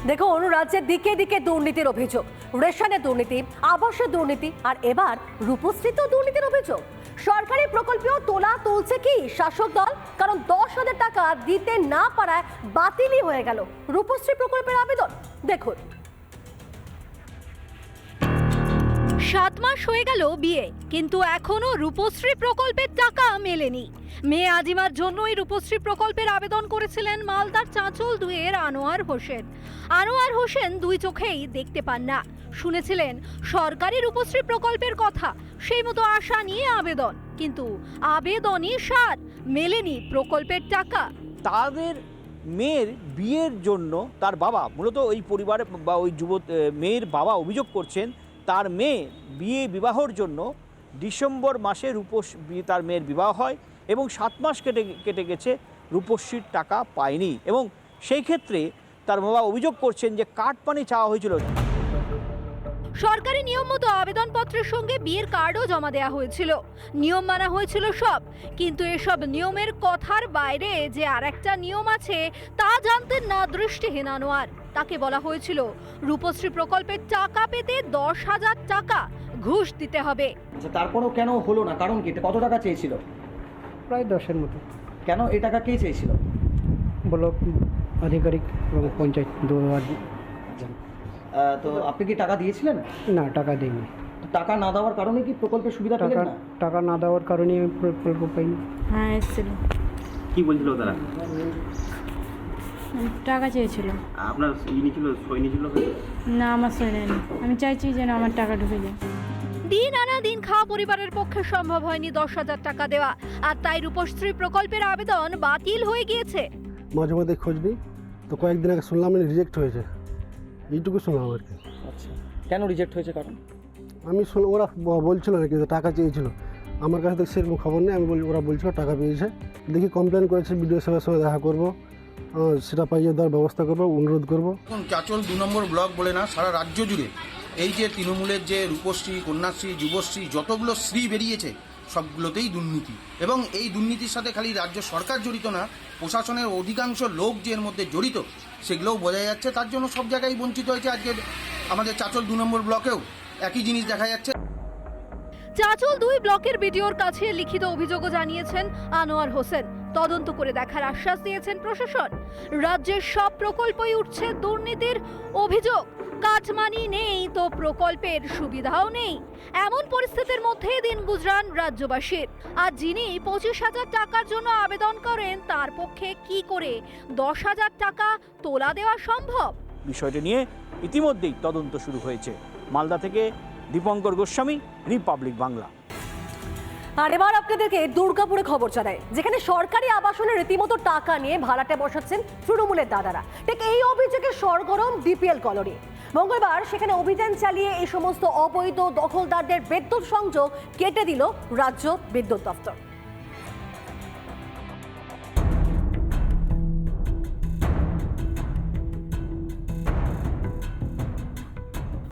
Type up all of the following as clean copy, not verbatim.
দেখুন, রাজ্যের দিকে দিকে দুর্নীতির অভিযোগ, রেশনের দুর্নীতি, আবাসের দুর্নীতি, আর এবার রূপশ্রীত দুর্নীতির অভিযোগ। সরকারি প্রকল্পেও তোলা তুলছে কি শাসক দল? কারণ 10,000 টাকা দিতে না পারায় বাতিলই হয়ে গেল রূপশ্রী প্রকল্পের আবেদন। দেখুন, 7 মাস হয়ে গেল বিয়ে, কিন্তু এখনো রূপশ্রী প্রকল্পের টাকা মেলেনি। মেয়ে আজিমার জন্যই রূপশ্রী প্রকল্পের আবেদন করেছিলেন মালদার চাঁচল 2-এর আনোয়ার হোসেন। আনোয়ার হোসেন দুই চোখেই দেখতে পান না। শুনেছিলেন সরকারি রূপশ্রী প্রকল্পের কথা, সেই মতো আশা নিয়ে আবেদন, কিন্তু আবেদনই সার, মেলেনি প্রকল্পের টাকা। তাদের মেয়ের বিয়ের জন্য তার বাবা, মূলত ওই পরিবারের বা ওই মেয়ের বাবা অভিযোগ করছেন তার মেয়ে বিবাহর জন্য ডিসেম্বর মাসে তার মেয়ের বিবাহ হয় এবং 7 মাস কেটে গেছে, রূপশ্রীর টাকা পায়নি। এবং সেই ক্ষেত্রে তার বাবা অভিযোগ করছেন যে কাটমানি চাওয়া হয়েছিল। সরকারি নিয়ম মতো আবেদনপত্রের সঙ্গে বিয়ের কার্ডও জমা দেওয়া হয়েছিল, নিয়ম মানা হয়েছিল সব। কিন্তু এসব নিয়মের কথার বাইরে যে আরেকটা নিয়ম আছে তা জানতেন না দৃষ্টিহীন আনোয়ার। তাকে বলা হয়েছিল রূপশ্রী প্রকল্পের টাকা পেতে 10,000 টাকা ঘুষ দিতে হবে। তারপরেও কেন হলো না? কারণ কি? কত টাকা চেয়েছিল? প্রায় 10-এর মতো। কেন এই টাকা কে চেয়েছিল? ব্লক আধিকারিক এবং পঞ্চায়েত দুবার। তো আপনি কি টাকা দিয়েছিলেন? না, টাকা দিইনি। টাকা না দেওয়ার কারণে কি প্রকল্পের সুবিধা পেলেন না? টাকা না দেওয়ার কারণে আমি প্রকল্প পাইনি। হ্যাঁ, এসেছিল। কি বলছিল তারা? টাকা চেয়েছিল। আপনার সই নিয়েছিল? না, আমার সই নেয়নি। আমি চাইছি যেন আমার টাকা ঢুকে যায়। দিন আনা দিন খাওয়া পরিবারের পক্ষে সম্ভব হয়নি 10,000 টাকা দেওয়া, আর তাই রূপশ্রী প্রকল্পের আবেদন বাতিল হয়ে গিয়েছে। মাঝে মধ্যে খোঁজ নিই, তো কয়েকদিন আগে শুনলাম রিজেক্ট হয়েছে, এইটুকু শুনলাম আর কি। আচ্ছা, কেন রিজেক্ট হয়েছে? কারণ আমি শুনলাম ওরা বলছিল নাকি যে টাকা চেয়েছিল, আমার কাছে তো সেরকম খবর নেই। আমি ওরা বলছিল টাকা পেয়েছে। দেখি কমপ্লেন করেছে, বিডিও সাহেবের সঙ্গে দেখা করবো, সেটা পাইয়ে দেওয়ার ব্যবস্থা করবো, অনুরোধ করবো। এখন চাঁচল 2 নম্বর ব্লক বলে না, সারা রাজ্য জুড়ে এই যে তৃণমূলের যে রূপশ্রী, কন্যাশ্রী, যুবশ্রী যতগুলো শ্রী বেরিয়েছে সবগুলোতেই দুর্নীতি। এবং এই দুর্নীতির সাথে খালি রাজ্য সরকার জড়িত না, প্রশাসনের অধিকাংশ লোক যে এর মধ্যে জড়িত সেগুলোও বোঝা যাচ্ছে। তার জন্য সব জায়গায় বঞ্চিত হয়েছে। আজকে আমাদের চাঁচল 2 নম্বর ব্লকেও একই জিনিস দেখা যাচ্ছে। চাঁচল 2 ব্লকের বিডিওর কাছে লিখিত অভিযোগও জানিয়েছেন আনোয়ার হোসেন। তদন্ত করে দেখার আশ্বাস দিয়েছেন প্রশাসন। রাজ্যের সব প্রকল্পই উঠছে দুর্নীতির অভিযোগ। কাটমানি নেই তো প্রকল্পের সুবিধাও নেই। এমন পরিস্থিতির মধ্যে দিন গুজরান রাজ্যবাসীর। আর যিনি 25,000 টাকার জন্য আবেদন করেন তার পক্ষে কি করে 10,000 টাকা তোলা দেওয়া সম্ভব? বিষয়টি নিয়ে ইতিমধ্যেই তদন্ত শুরু হয়েছে। মালদা থেকে দীপঙ্কর গোস্বামী, রিপাবলিক বাংলা। আর এবার আপনাদেরকে দুর্গাপুরে খবর জানায়, যেখানে সরকারি আবাসনে রীতিমতো টাকা নিয়ে ভাড়াটে বসাচ্ছেন তৃণমূলের দাদারা। ঠিক এই অভিযোগে সরগরম বিপিএল কলোনি। মঙ্গলবার সেখানে অভিযান চালিয়ে এই সমস্ত অবৈধ দখলদারদের বিদ্যুৎ সংযোগ কেটে দিল রাজ্য বিদ্যুৎ দপ্তর।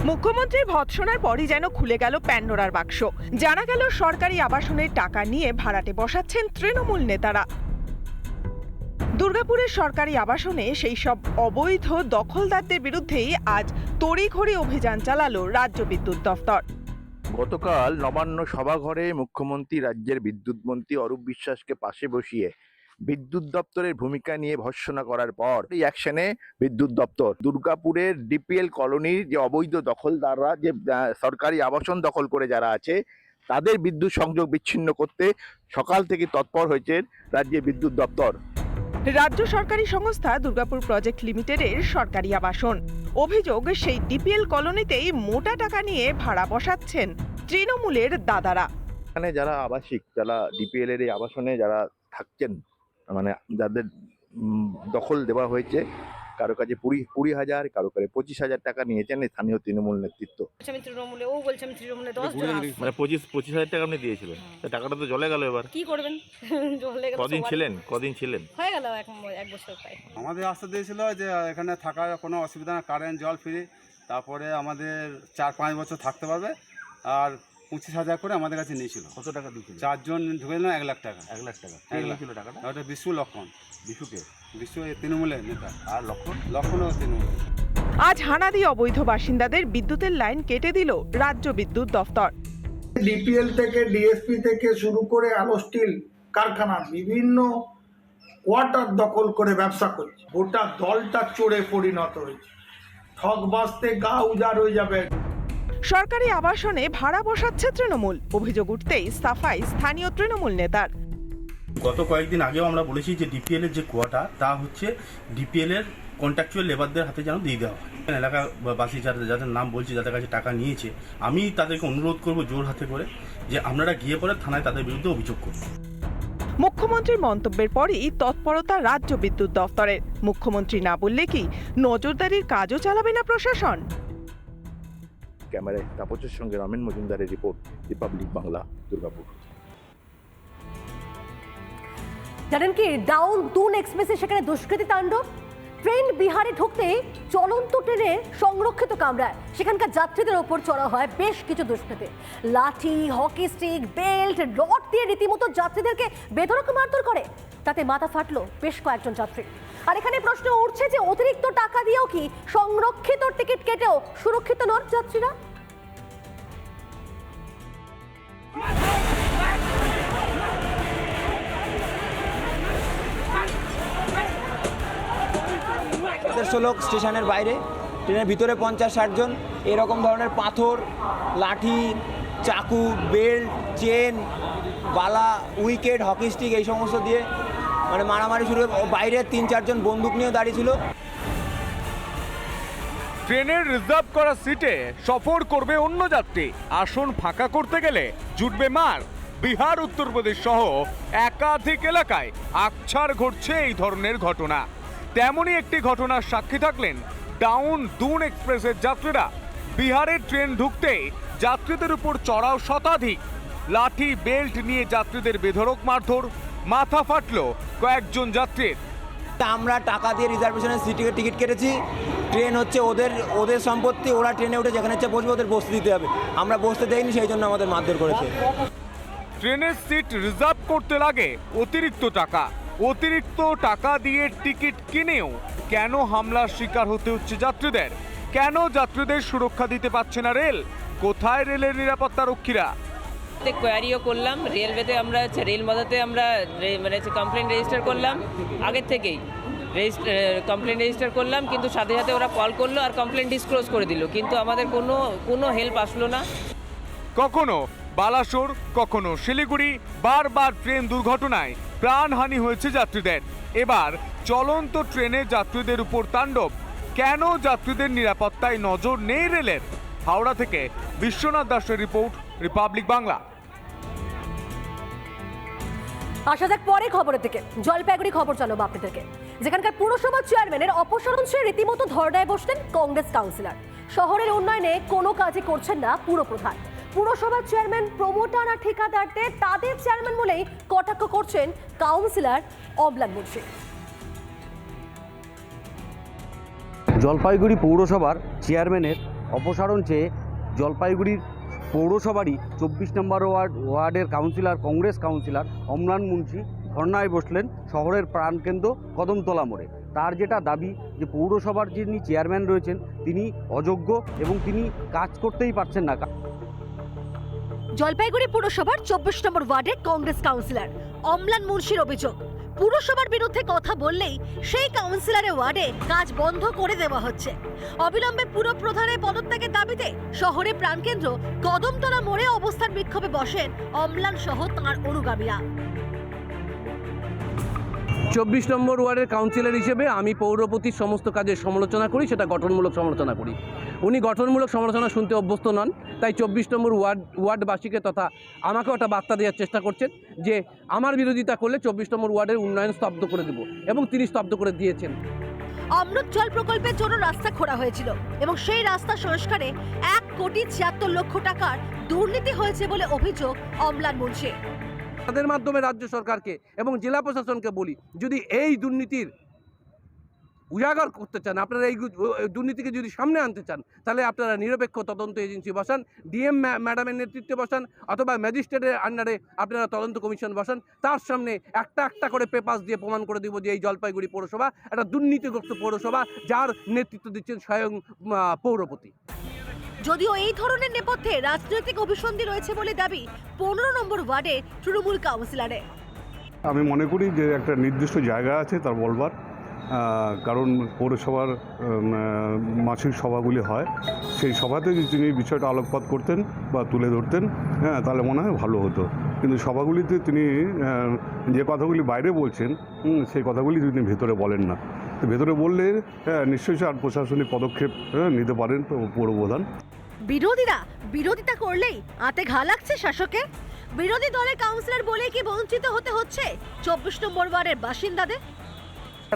মুখ্যমন্ত্রীর ভৎসনার পরই যেন খুলে গেল প্যান্ডোরার বাক্স। জানা গেল সরকারি আবাসনের টাকা নিয়ে ভাড়াটে বসাচ্ছেন তৃণমূল নেতারা। দুর্গাপুরের সরকারি আবাসনে সেই সব অবৈধ দখলদারদের বিরুদ্ধেই আজ তড়িঘড়ি অভিযান চালালো রাজ্য বিদ্যুৎ দফতর। গতকাল নবান্ন সভাঘরে মুখ্যমন্ত্রী রাজ্যের বিদ্যুৎ মন্ত্রী অরূপ বিশ্বাসকে পাশে বসিয়ে বিদ্যুৎ দপ্তরের ভূমিকা নিয়ে ভর্ৎসনা করার পর এই অ্যাকশনে বিদ্যুৎ দপ্তর দুর্গাপুরের ডিপিএল কলোনির যে অবৈধ দখলদাররা, যে সরকারি আবাসন দখল করে যারা আছে, তাদের বিদ্যুৎ সংযোগ বিচ্ছিন্ন করতে সকাল থেকে তৎপর হয়েছে রাজ্যের বিদ্যুৎ দপ্তর। রাজ্য সরকারি সংস্থা দুর্গাপুর প্রজেক্ট লিমিটেডের সরকারি আবাসন। অভিযোগ, সেই ডিপিএল কলোনিতেই মোটা টাকা নিয়ে ভাড়া বসাচ্ছেন তৃণমূলের দাদারা। এখানে যারা আবাসিক, যারা ডিপিএল এর এই আবাসনে যারা থাকছেন, মানে যাদের দখল দেওয়া হয়েছে, কারো কাছে 20,000, কারো কাছে 25,000 টাকা নিয়েছেন স্থানীয় তৃণমূল নেতৃত্ব। আমি তৃণমূলে, ও বলছে আমি তৃণমূলে 10 জন। মানে 25,000 টাকা আপনি দিয়েছিলেন, টাকাটা তো জলে গেল। এবার কি করবেন? জলে গেল। কদিন ছিলেন? হয়ে গেল এখন 1 বছর প্রায়। আমাদের আস্থা দিয়েছিল যে এখানে থাকার কোনো অসুবিধা না, কারেন্ট জল ফ্রি, তারপরে আমাদের 4-5 বছর থাকতে পারবে। আর 25,000 করে আমাদের কাছে নিয়েছিল। কত টাকা দিয়েছিল? 4 জন ঢুকে দিলাম 1 লাখ টাকা। 1 লাখ টাকা ছিল টাকাটা? ওটা বিশু লক্ষণ। বিশুকে? বিশু তৃণমূলের নেতা। আর লক্ষণও তৃণমূলের। আজ হানা দিয়ে অবৈধ বাসিন্দাদের বিদ্যুতের লাইন কেটে দিল রাজ্য বিদ্যুৎ দফতর। ডিপিএল থেকে ডিএসপি থেকে শুরু করে আলো স্টিল কারখানা বিভিন্ন কোয়ার্টার দখল করে ব্যবসা করছে। গোটা দলটা চোরে পরিণত হয়েছে। ঠক বাসতে গা উজাড় হয়ে যাবে। সরকারি আবাসনে ভাড়া বসাচ্ছে তৃণমূল, অভিযোগ উঠতেই সাফাই স্থানীয় তৃণমূল নেতার। গত কয়েকদিন আগেও আমরা বলেছি যে ডিপিএল এর যে কোয়াটা তা হচ্ছে ডিপিএল এর কন্ট্রাকচুয়াল লেবারদের হাতে যেন দিয়ে দেওয়া হয়। এলাকাবাসী যাদের নাম বলছি, যাদের কাছে টাকা নিয়েছে, আমি তাদেরকে অনুরোধ করব জোর হাতে করে যে আপনারা গিয়ে পরে থানায় তাদের বিরুদ্ধে অভিযোগ করুন। মুখ্যমন্ত্রীর মন্তব্যের পরেই তৎপরতা রাজ্য বিদ্যুৎ দফতরের। মুখ্যমন্ত্রী না বললে কি নজরদারির কাজও চালাবে না প্রশাসন? ক্যামেরায় তাপসের সঙ্গে রমেন মজুমদারের রিপোর্ট, রিপাবলিক বাংলা, দুর্গাপুর। জানেন কি, ডাউন দুন এক্সপ্রেসে সেখানে দুষ্কৃতী তাণ্ডব। ট্রেন বিহারে ঢুকতে চলন্ত ট্রেনের সংরক্ষিত কামরায় সেখানকার যাত্রীদের ওপর চড়া হয় বেশ কিছু দুষ্কৃতী। লাঠি, হকি স্টিক, বেল্ট, রড দিয়ে রীতিমতো যাত্রীদেরকে বেধড়ক মারধর করে। তাতে মাথা ফাটলো বেশ কয়েকজন যাত্রী। আর এখানে প্রশ্ন উঠছে যে অতিরিক্ত টাকা দিয়েও কি সংরক্ষিত টিকিট কেটেও সুরক্ষিত নন যাত্রীরা? লোক স্টেশনের বাইরে, ট্রেনের ভিতরে 50-60 জন, এরকম ধরনের পাথর, লাঠি, চাকু, বেল্ট, চেন, বালা, উইকেট, হকি স্টিক এই সমস্ত দিয়ে মানে মারামারি শুরু। বাইরে 3-4 জন বন্দুক নিয়ে দাঁড়িয়ে ছিল। ট্রেনের রিজার্ভ করা সিটে সফর করবে অন্য যাত্রী, আসন ফাঁকা করতে গেলে জুটবে মার। বিহার, উত্তরপ্রদেশ সহ একাধিক এলাকায় আকছাড় ঘটছে এই ধরনের ঘটনা। তেমনই একটি ঘটনার সাক্ষী থাকলেন ডাউন দুন এক্সপ্রেসের যাত্রীরা। বিহারের ট্রেন ঢুকতেই যাত্রীদের উপর চড়াও শতাধিক। লাঠি, বেল্ট নিয়ে যাত্রীদের বেধড়ক মারধর, মাথা ফাটলো কয়েকজন যাত্রীর। আমরা টাকা দিয়ে রিজার্ভেশনের সিটের টিকিট কেটেছি। ট্রেন হচ্ছে ওদের সম্পত্তি, ওরা ট্রেনে উঠে যেখানে ইচ্ছে বসবে, ওদের বসতে দিতে হবে। আমরা বসতে দেইনি, সেই জন্য আমাদের মারধর করেছে। ট্রেনের সিট রিজার্ভ করতে লাগে অতিরিক্ত টাকা। অতিরিক্ত টাকা দিয়ে টিকিট কিনেও কেন হামলার শিকার হতে হচ্ছে যাত্রীদের? কেন যাত্রীদের সুরক্ষা দিতে পারছে না রেল? কোথায় রেলের নিরাপত্তা রক্ষীরা? কোয়ারিও করলাম রেলওয়েতে, আমরা রেল মদতে আমরা মানে কমপ্লেন রেজিস্টার করলাম আগের থেকেই। কমপ্লেন রেজিস্টার করলাম, কিন্তু সাথে সাথে ওরা কল করলো আর কমপ্লেন ডিসক্লোজ করে দিল, কিন্তু আমাদের কোনো হেল্প আসলো না। কখনো বালাসোর, কখনো শিলিগুড়ি, বারবার ট্রেন দুর্ঘটনায় প্রাণহানি হয়েছে যাত্রীদের। এবার চলন্ত ট্রেনে যাত্রীদের উপর তাণ্ডব। কেন যাত্রীদের নিরাপত্তায় নজর নেই রেলের? হাওড়া থেকে বিশ্বনাথ দাসের রিপোর্ট, রিপাবলিক বাংলা। আসা যাক পরে খবরের থেকে। জলপাইগুড়ি খবর জানাবো আপনাদেরকে, যেখানকার পুরসভা চেয়ারম্যানের অপসারণ চেয়ে রীতিমতো ধর্নায় বসলেন কংগ্রেস কাউন্সিলর। শহরের উন্নয়নে কোনো কাজই করছেন না পুরপ্রধান। পুরসভার চেয়ারম্যান প্রমোটার আর ঠিকাদারদের তাদের চেয়ারম্যান বলেই কটাক্ষ করছেন কাউন্সিলর অম্লান মুন্সি। জলপাইগুড়ি পৌরসভার চেয়ারম্যানের অপসারণ চেয়ে জলপাইগুড়ির পৌরসভারই 24 নম্বর ওয়ার্ডের কাউন্সিলর, কংগ্রেস কাউন্সিলর অম্লান মুন্সি ধর্নায় বসলেন শহরের প্রাণকেন্দ্র কদমতলা মোড়ে। তার যেটা দাবি যে পৌরসভার যিনি চেয়ারম্যান রয়েছেন তিনি অযোগ্য এবং তিনি কাজ করতেই পারছেন না। জলপাইগুড়ি পুরসভার 24 নম্বর ওয়ার্ডের কংগ্রেস কাউন্সিলর অম্লান মুন্সির অভিযোগ, পুরসভার বিরুদ্ধে কথা বললেই সেই কাউন্সিলরের ওয়ার্ডে কাজ বন্ধ করে দেওয়া হচ্ছে। অবিলম্বে পুরপ্রধানের পদত্যাগের দাবিতে শহরের প্রাণকেন্দ্র কদমতলা মোড়ে অবস্থান বিক্ষোভে বসেন অম্লান সহ তাঁর অনুগামীরা। 24 নম্বর ওয়ার্ডের কাউন্সিলর হিসেবে আমি পৌরপতির সমস্ত কাজের সমালোচনা করি, সেটা গঠনমূলক সমালোচনা করি। উনি গঠনমূলক সমালোচনা শুনতে অভ্যস্ত নন, তাই 24 নম্বর ওয়ার্ডবাসীকে তথা আমাকেও একটা বার্তা দেওয়ার চেষ্টা করছেন যে আমার বিরোধিতা করলে 24 নম্বর ওয়ার্ডের উন্নয়ন স্তব্ধ করে দেব, এবং তিনি স্তব্ধ করে দিয়েছেন। অমৃত জল প্রকল্পের জন্য রাস্তা খোঁড়া হয়েছিল এবং সেই রাস্তা সংস্কারে 1,76,00,000 টাকার দুর্নীতি হয়েছে বলে অভিযোগ অম্লান মুন্সির। তাদের মাধ্যমে রাজ্য সরকারকে এবং জেলা প্রশাসনকে বলি, যদি এই দুর্নীতির উজাগর করতে চান, আপনারা এই দুর্নীতিকে যদি সামনে আনতে চান, তাহলে আপনারা নিরপেক্ষ তদন্ত এজেন্সি বসান, ডিএম ম্যাডামের নেতৃত্বে বসান, অথবা ম্যাজিস্ট্রেটের আন্ডারে আপনারা তদন্ত কমিশন বসান। তার সামনে একটা একটা করে পেপার দিয়ে প্রমাণ করে দিব যে এই জলপাইগুড়ি পৌরসভা একটা দুর্নীতিগ্রস্ত পৌরসভা, যার নেতৃত্ব দিচ্ছেন স্বয়ং পৌরপতি। যদিও এই ধরনের নেপথ্যে রাজনৈতিক অভিসন্ধি রয়েছে বলে দাবি 15 নম্বর ওয়ার্ডে তৃণমূল কাউন্সিলরের। আমি মনে করি যে একটা নির্দিষ্ট জায়গা আছে তার বলবার, কারণ পৌরসভার মাসিক সভাগুলি হয়, সেই সভাতে যদি তিনি বিষয়টা আলোকপাত করতেন বা তুলে ধরতেন, হ্যাঁ, তাহলে মনে হয় ভালো হতো। কিন্তু সভাগুলিতে তিনি যে কথাগুলি বাইরে বলছেন সেই কথাগুলি তিনি ভেতরে বলেন না। তো ভেতরে বললে নিশ্চয়ই আর প্রশাসনিক পদক্ষেপ নিতে পারেন পৌরপ্রধান। বিরোধীরা বিরোধিতা করলেই আতে ঘা লাগছে শাসকের। বিরোধী দলের কাউন্সিলর বলে কি বঞ্চিত হতে হচ্ছে 24 নম্বর ওয়ার্ডের বাসিন্দাদের?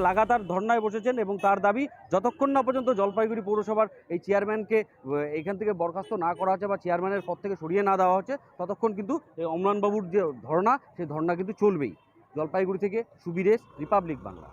লাগাতার ধর্নায় বসেছেন এবং তার দাবি যতক্ষণ না পর্যন্ত জলপাইগুড়ি পৌরসভার এই চেয়ারম্যানকে এখান থেকে বরখাস্ত না করা হচ্ছে বা চেয়ারম্যানের পদ থেকে সরিয়ে না দেওয়া হচ্ছে, ততক্ষণ কিন্তু এই অম্লানবাবুর যে ধর্না, সেই ধর্না কিন্তু চলবেই। জলপাইগুড়ি থেকে সুবীরেশ, রিপাবলিক বাংলা।